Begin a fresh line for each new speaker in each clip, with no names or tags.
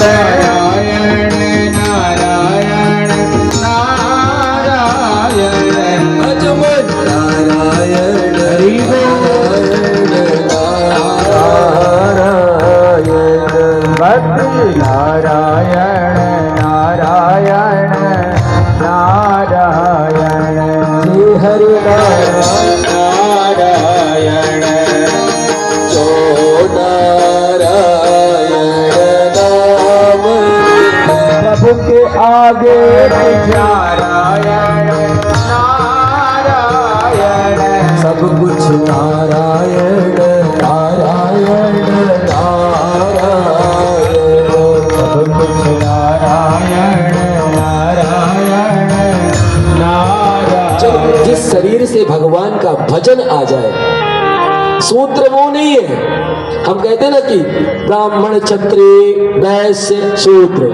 Narayan Narayan Narayan
Ajman Narayan
Hari बोल
नारायण
भक्ति नारायण नारायण नारायण
श्री हरि
नारायण
जो नारायण नाम
प्रभु के आगे नारायण नारायण
सब कुछ नारायण नारायण नारायण
सब कुछ नारायण नारायण
जब
नारायण।
जिस शरीर से भगवान का भजन आ जाए, सूत्र वो नहीं है। हम कहते हैं ना कि ब्राह्मण क्षत्रिय वैश्य शूद्र,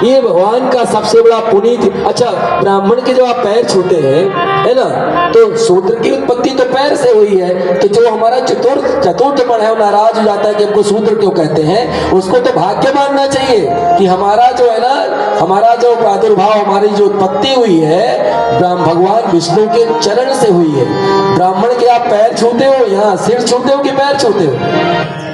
ये भगवान का सबसे बड़ा पुनीत। अच्छा, ब्राह्मण के जब आप पैर छूते हैं, है ना, तो शूद्र की उत्पत्ति तो पैर से हुई है। तो जो हमारा चतुर्थ पढ़ है वो नाराज हो जाता है कि हमको शूद्र क्यों कहते हैं। उसको तो भाग्य मानना चाहिए कि हमारा जो है ना, हमारा जो प्रादुर्भाव, हमारी जो उत्पत्ति हुई है भगवान विष्णु के चरण से हुई है। ब्राह्मण के आप पैर छूते हो, यहाँ सिर छूते हो कि पैर छूते हो,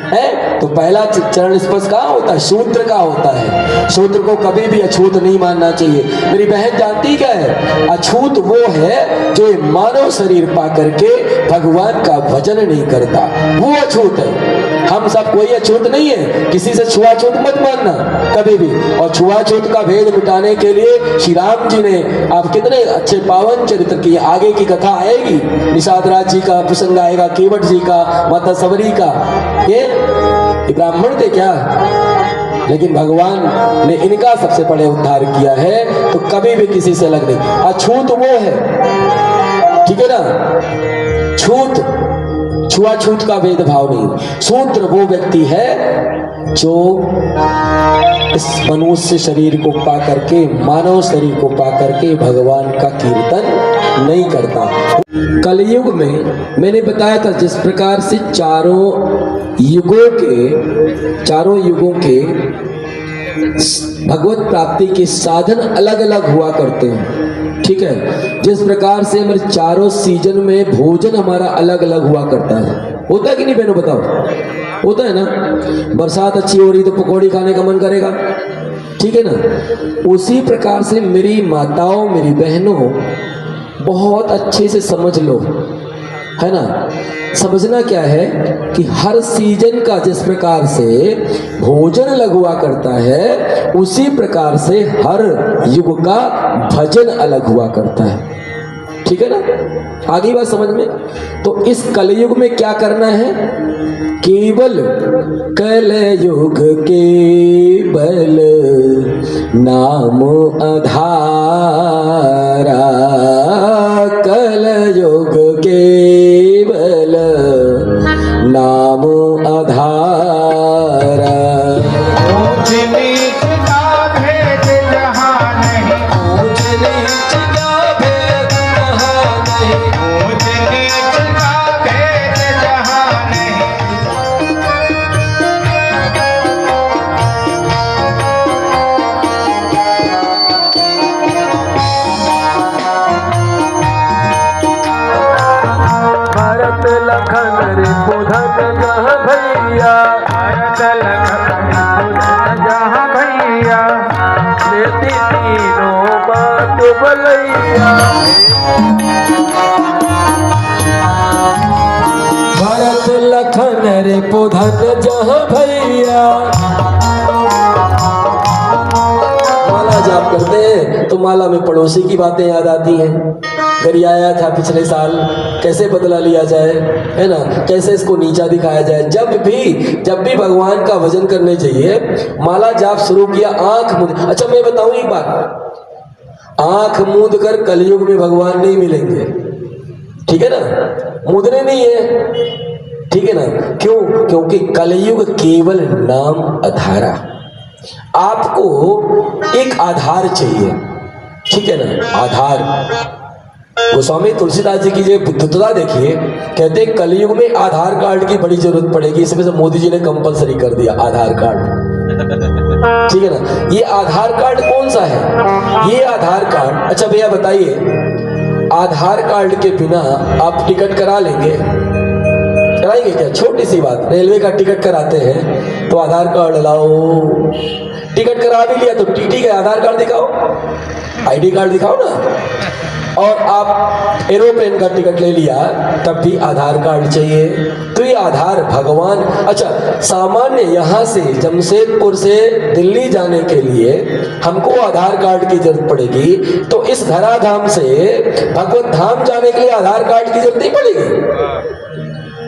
है? तो पहला चरण स्पर्श कहाँ होता है? शूद्र का होता है। शूद्र को कभी भी अछूत नहीं मानना चाहिए। मेरी बहन जानती क्या है? अछूत वो है जो मानव शरीर पा करके भगवान का भजन नहीं करता, वो अछूत है। हम सब कोई अछूत नहीं है। किसी से छुआछूत मत मानना कभी भी। और छुआछूत का भेद मिटाने के लिए श्री राम जी ने आप कितने अच्छे पावन चरित्र की, आगे की कथा आएगी, निषाद राज जी का प्रसंग आएगा, केवट जी का, माता सबरी का। ये ब्राह्मण थे क्या? लेकिन भगवान ने इनका सबसे बड़े उद्धार किया है। तो कभी भी किसी से अलग नहीं। अछूत वो है, ठीक है ना? छुआछूत का भेदभाव नहीं। शूद्र वो व्यक्ति है जो इस मनुष्य शरीर को पा करके, मानव शरीर को पा करके भगवान का कीर्तन नहीं करता। कलयुग में मैंने बताया था जिस प्रकार से चारों युगों के भगवत प्राप्ति के साधन अलग अलग हुआ करते हैं, ठीक है। जिस प्रकार से हमारे चारों सीजन में भोजन हमारा अलग अलग हुआ करता है। होता है कि नहीं बहनों, बताओ? होता है ना? बरसात अच्छी हो रही तो पकौड़ी खाने का मन करेगा, ठीक है ना? उसी प्रकार से मेरी माताओं, मेरी बहनों, बहुत अच्छे से समझ लो, है ना? समझना क्या है कि हर सीजन का जिस प्रकार से भोजन अलग हुआ करता है, उसी प्रकार से हर युग का भजन अलग हुआ करता है, ठीक है ना? आगे बात समझ में। तो इस कलयुग में क्या करना है? केवल कलयुग केवल नाम आधारा, कलयुग केवल नाम आधारा।
ऊंच नीच का भेद जहाँ नहीं,
ऊंच नीच का भेद जहाँ नहीं,
ऊंच नीच का भेद जहाँ नहीं।
भरत लखन रिपुधन जह भैया,
भरत लखन जहाँ भैया,
लेती तीनों बात बलैया। भरत लखन रिपुधन जह भैया। माला जाप करते हैं तो माला में पड़ोसी की बातें याद आती हैं। गरियाया था पिछले साल, कैसे बदला लिया जाए, है ना? कैसे इसको नीचा दिखाया जाए। जब भी भगवान का भजन करने चाहिए, माला जाप शुरू किया, आंख मूंद। अच्छा मैं बताऊं एक बात, आंख मूंद कर कलयुग में भगवान नहीं मिलेंगे, ठीक है ना? मुद्रे नहीं है, ठीक है ना? क्यों? क्योंकि कलयुग केवल नाम आधारा। आपको एक आधार चाहिए, ठीक है ना? आधार। गोस्वामी तुलसीदास जी की जो विद्वता देखिए, कहते हैं कलयुग में आधार कार्ड की बड़ी जरूरत पड़ेगी। इसमें से मोदी जी ने कंपलसरी कर दिया आधार कार्ड। ठीक है ना। ये आधार कार्ड कौन सा है? ये आधार कार्ड, अच्छा भैया बताइए, आधार कार्ड के बिना आप टिकट करा लेंगे? कराएंगे क्या? छोटी सी बात, रेलवे का टिकट कराते हैं तो आधार कार्ड लाओ, टिकट करा भी लिया तो टीटी का आधार कार्ड दिखाओ, आईडी कार्ड दिखाओ ना। और आप एरोप्लेन का टिकट ले लिया तब भी आधार कार्ड चाहिए। तो ये आधार भगवान, अच्छा सामान्य यहाँ से जमशेदपुर से दिल्ली जाने के लिए हमको आधार कार्ड की जरूरत पड़ेगी, तो इस धराधाम से भगवत धाम जाने के लिए आधार कार्ड की जरूरत नहीं पड़ेगी।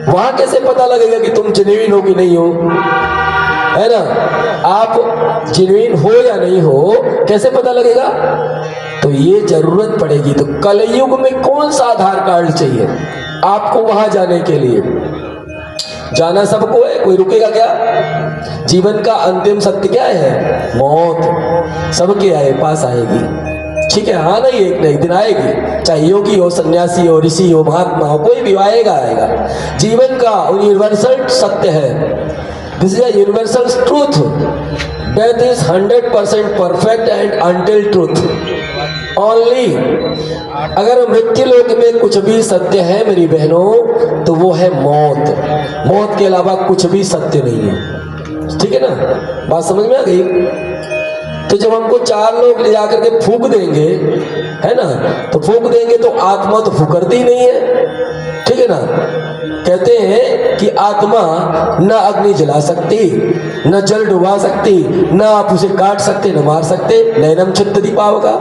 वहां कैसे पता लगेगा कि तुम जेन्युइन हो कि नहीं हो, है ना? आप जेन्युइन हो या नहीं हो कैसे पता लगेगा? तो ये जरूरत पड़ेगी। तो कलयुग में कौन सा आधार कार्ड चाहिए आपको वहां जाने के लिए? जाना सबको है, कोई रुकेगा क्या? जीवन का अंतिम सत्य क्या है? मौत सबके आए पास आएगी, ठीक है, आना ही एक न एक दिन आएगी, चाहे योगी हो, सन्यासी हो, ऋषि हो, महात्मा हो, कोई भी आएगा आएगा। जीवन का यूनिवर्सल सत्य है, this is a universal truth, death is 100% perfect and until truth only. अगर मृत्यु लोक में कुछ भी सत्य है मेरी बहनों तो वो है मौत, मौत के अलावा कुछ भी सत्य नहीं है, ठीक है ना? बात समझ में आ गई? तो जब हमको चार लोग ले जाकर के फूंक देंगे, है ना, तो फूंक देंगे तो आत्मा तो फुकरती नहीं है, ठीक है ना? कहते हैं कि आत्मा न अग्नि जला सकती, न जल डुबा सकती, न आप उसे काट सकते, न मार सकते। नैनम छिद्यति पावका,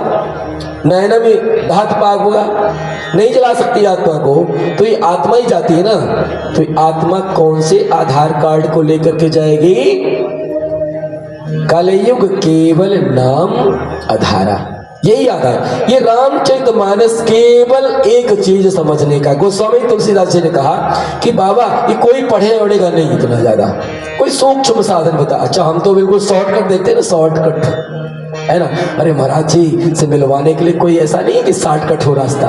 नैनम धात पावका, नहीं जला सकती आत्मा को, तो ये आत्मा ही जाती है ना। तो ये आत्मा कौन से आधार कार्ड को लेकर के जाएगी? कलयुग केवल नाम आधारा, यही आधार। ये रामचरितमानस केवल एक चीज समझने का। गोस्वामी तुलसीदास जी ने कहा कि बाबा ये कोई पढ़े ओढ़ेगा नहीं इतना ज्यादा, कोई सूक्ष्म साधन बता। अच्छा हम तो बिल्कुल शॉर्टकट देखते हैं ना, शॉर्टकट, है ना? अरे महाराज जी से मिलवाने के लिए कोई ऐसा नहीं है कि शॉर्टकट हो रास्ता।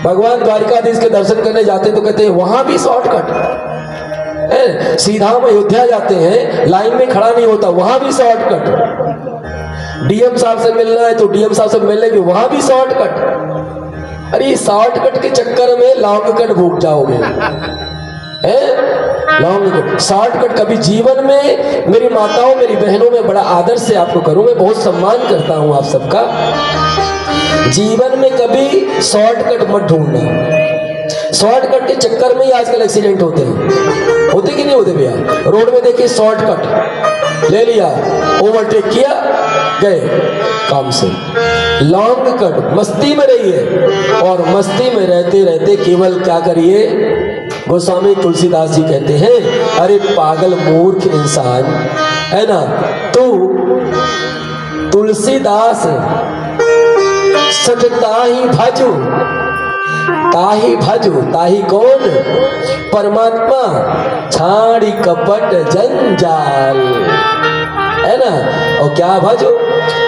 भगवान द्वारिकाधीश के दर्शन करने जाते तो कहते हैं वहां भी शॉर्टकट, सीधा हम अयोध्या जाते हैं लाइन में खड़ा नहीं होता, वहां भी शॉर्टकट। डीएम साहब से मिलना है तो डीएम साहब से मिलने के वहां भी शॉर्टकट। अरे शॉर्टकट के चक्कर में लॉन्ग कट भूख जाओगे, लॉन्ग कट। शॉर्टकट कभी जीवन में, मेरी माताओं मेरी बहनों में बड़ा आदर से आपको करूं, मैं बहुत सम्मान करता हूं आप सबका। जीवन में कभी शॉर्टकट मत ढूंढना। शॉर्टकट के चक्कर में ही आजकल एक्सीडेंट होते हैं, होते कि नहीं होते भैया? रोड में देखिए शॉर्टकट ले लिया, ओवरटेक किया, गए काम से। लॉन्ग कट, मस्ती में रहिए और मस्ती में रहते रहते केवल क्या करिए? गोस्वामी तुलसीदास जी कहते हैं, अरे पागल मूर्ख इंसान, है ना, तू तुलसीदास सटता ही भजू, ताही भजू, ताही कौन? परमात्मा, छाड़ी कपट जंजाल, है ना। और क्या भजो?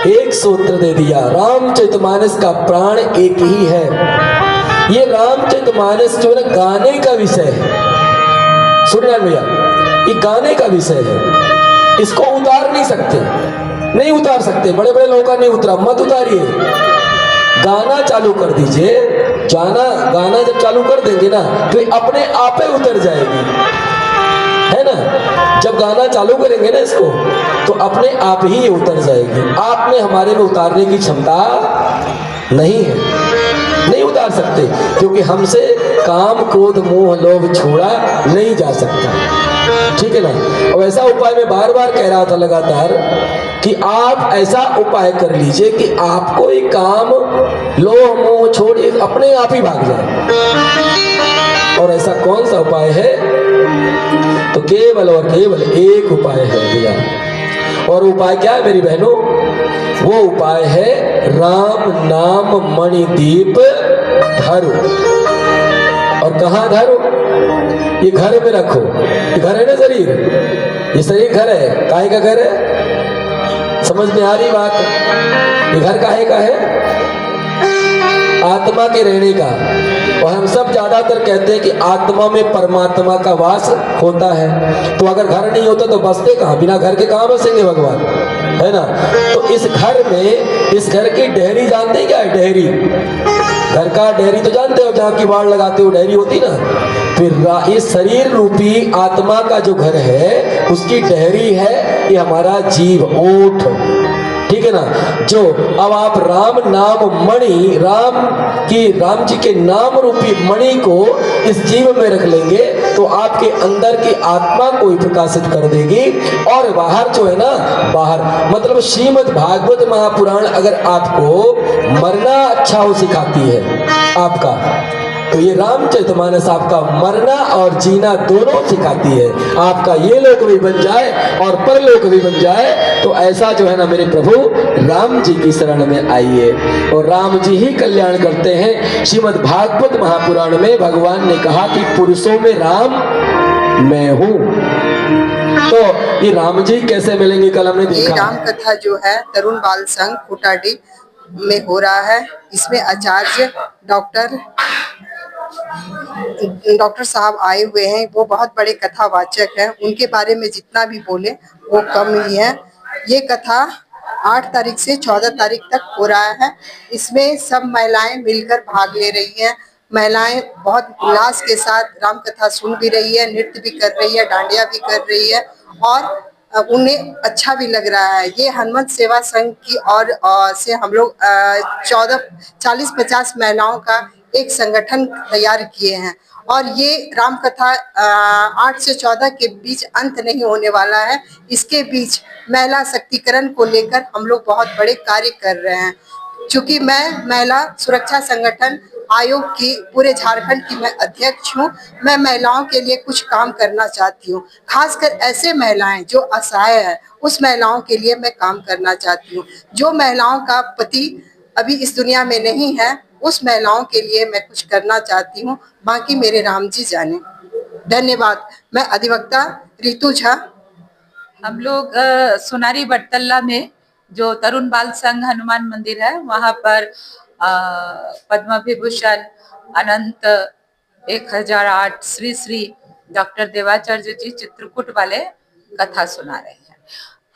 एक सूत्र दे दिया, रामचरितमानस का प्राण एक ही है। ये रामचरितमानस जो है गाने का विषय है, सुनिए भैया, ये गाने का विषय है, इसको उतार नहीं सकते, नहीं उतार सकते। बड़े बड़े लोगों का नहीं उतरा, मत उतारिए, गाना चालू कर दीजिए। गाना जब चालू कर देंगे ना तो अपने आप ही उतर जाएगी, है ना। जब गाना चालू करेंगे ना इसको तो अपने आप ही ये उतर जाएगी। आप में हमारे में उतारने की क्षमता नहीं है, नहीं उतार सकते, क्योंकि हमसे काम क्रोध मोह लोभ छोड़ा नहीं जा सकता, ठीक है ना। और ऐसा उपाय मैं बार बार कह रहा था लगातार कि आप ऐसा उपाय कर लीजिए कि आपको एक काम लोभ मोह छोड़िए अपने आप ही भाग जाए। और ऐसा कौन सा उपाय है? तो केवल और केवल एक उपाय है भैया। और उपाय क्या है मेरी बहनों? वो उपाय है राम नाम मणिदीप धरो। और कहाँ धरो? ये घर में रखो। ये घर है ना शरीर, ये शरीर घर है, काहे का घर है? समझ में आ रही बात? ये घर काहे का है? आत्मा के रहने का। और हम सब ज्यादातर कहते हैं कि आत्मा में परमात्मा का वास होता है। तो अगर घर नहीं होता तो बसते कहाँ? बिना घर के कहाँ बसेंगे भगवान? है ना। तो इस घर में, इस घर की डेहरी जानते हैं क्या है? डेहरी, घर का डेहरी तो जानते हो, जहाँ किवाड़ लगाते हो डेहरी होती ना। फिर इस शरीर रूपी आत्मा का जो घर है उसकी डेहरी है ये हमारा जीव, ओठ, ठीक है ना। जो अब आप राम नाम मणि, राम जी के नाम रूपी मणि को इस जीव में रख लेंगे तो आपके अंदर की आत्मा को ही प्रकाशित कर देगी। और बाहर जो है ना, बाहर मतलब श्रीमद् भागवत महापुराण अगर आपको मरना अच्छा हो सिखाती है आपका, तो ये रामचरितमानस आपका मरना और जीना दोनों सिखाती है। आपका ये लोक भी बन जाए और परलोक भी बन जाए। तो ऐसा जो है ना मेरे प्रभु राम जी की शरण में आइए और राम जी ही कल्याण करते हैं। श्रीमद् भागवत महापुराण में भगवान ने कहा कि पुरुषों में राम मैं हूं। तो ये राम जी कैसे मिलेंगे? कल हमने
ये
देखा
राम कथा जो है तरुण बाल संघ कुटाडी में हो रहा है। इसमें आचार्य डॉक्टर साहब आए हुए हैं। वो बहुत बड़े कथावाचक हैं। उनके बारे में जितना भी बोले वो कम ही है। ये कथा 8 तारीख से 14 तारीख तक हो रहा है। इसमें सब महिलाएं मिलकर भाग ले रही हैं। महिलाएं बहुत उल्लास के साथ राम कथा सुन भी रही है, नृत्य भी कर रही है, डांडिया भी कर रही है और उन्हें अच्छा भी लग रहा है। ये हनुमत सेवा संघ की और से हम लोग 40-50 महिलाओं का एक संगठन तैयार किए हैं और ये राम कथा 8 से 14 के बीच अंत नहीं होने वाला है। इसके बीच महिला शक्तिकरण को लेकर हम लोग बहुत बड़े कार्य कर रहे हैं। चूंकि मैं महिला सुरक्षा संगठन आयोग की पूरे झारखंड की मैं अध्यक्ष हूँ। मैं महिलाओं के लिए कुछ काम करना चाहती हूँ, खासकर ऐसे महिलाएं जो असहाय है, उस महिलाओं के लिए मैं काम करना चाहती हूँ। जो महिलाओं का पति अभी इस दुनिया में नहीं है, उस महिलाओं के लिए मैं कुछ करना चाहती हूँ। बाकी मेरे राम जी जाने। धन्यवाद। मैं अधिवक्ता रितु झा।
हम लोग सोनारी बटतल्ला में जो तरुण बाल संघ हनुमान मंदिर है वहां पर पद्म विभूषण अनंत 1008 श्री श्री डॉक्टर देवाचार्य जी चित्रकूट वाले कथा सुना रहे हैं।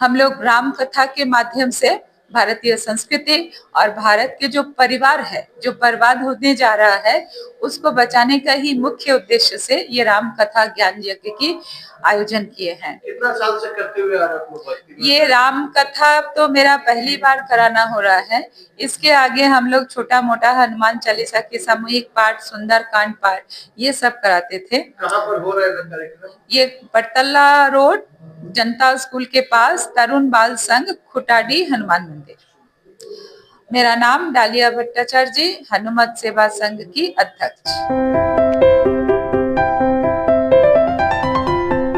हम लोग राम कथा के माध्यम से भारतीय संस्कृति और भारत के जो परिवार है जो बर्बाद होने जा रहा है उसको बचाने का ही मुख्य उद्देश्य से ये राम कथा ज्ञान यज्ञ की आयोजन किए हैं।
कितना साल से करते हुए आ रहे आप लोग?
ये राम कथा तो मेरा पहली बार कराना हो रहा है। इसके आगे हम लोग छोटा मोटा हनुमान चालीसा के सामूहिक पाठ, सुंदर कांड पाठ ये सब कराते थे।
कहाँ पर हो रहा है कार्यक्रम?
ये बटतल्ला रोड जनता स्कूल के पास तरुण बाल संघ खुटाडी हनुमान मंदिर। मेरा नाम डालिया भट्टाचार्य जी, हनुमत सेवा संघ की अध्यक्ष।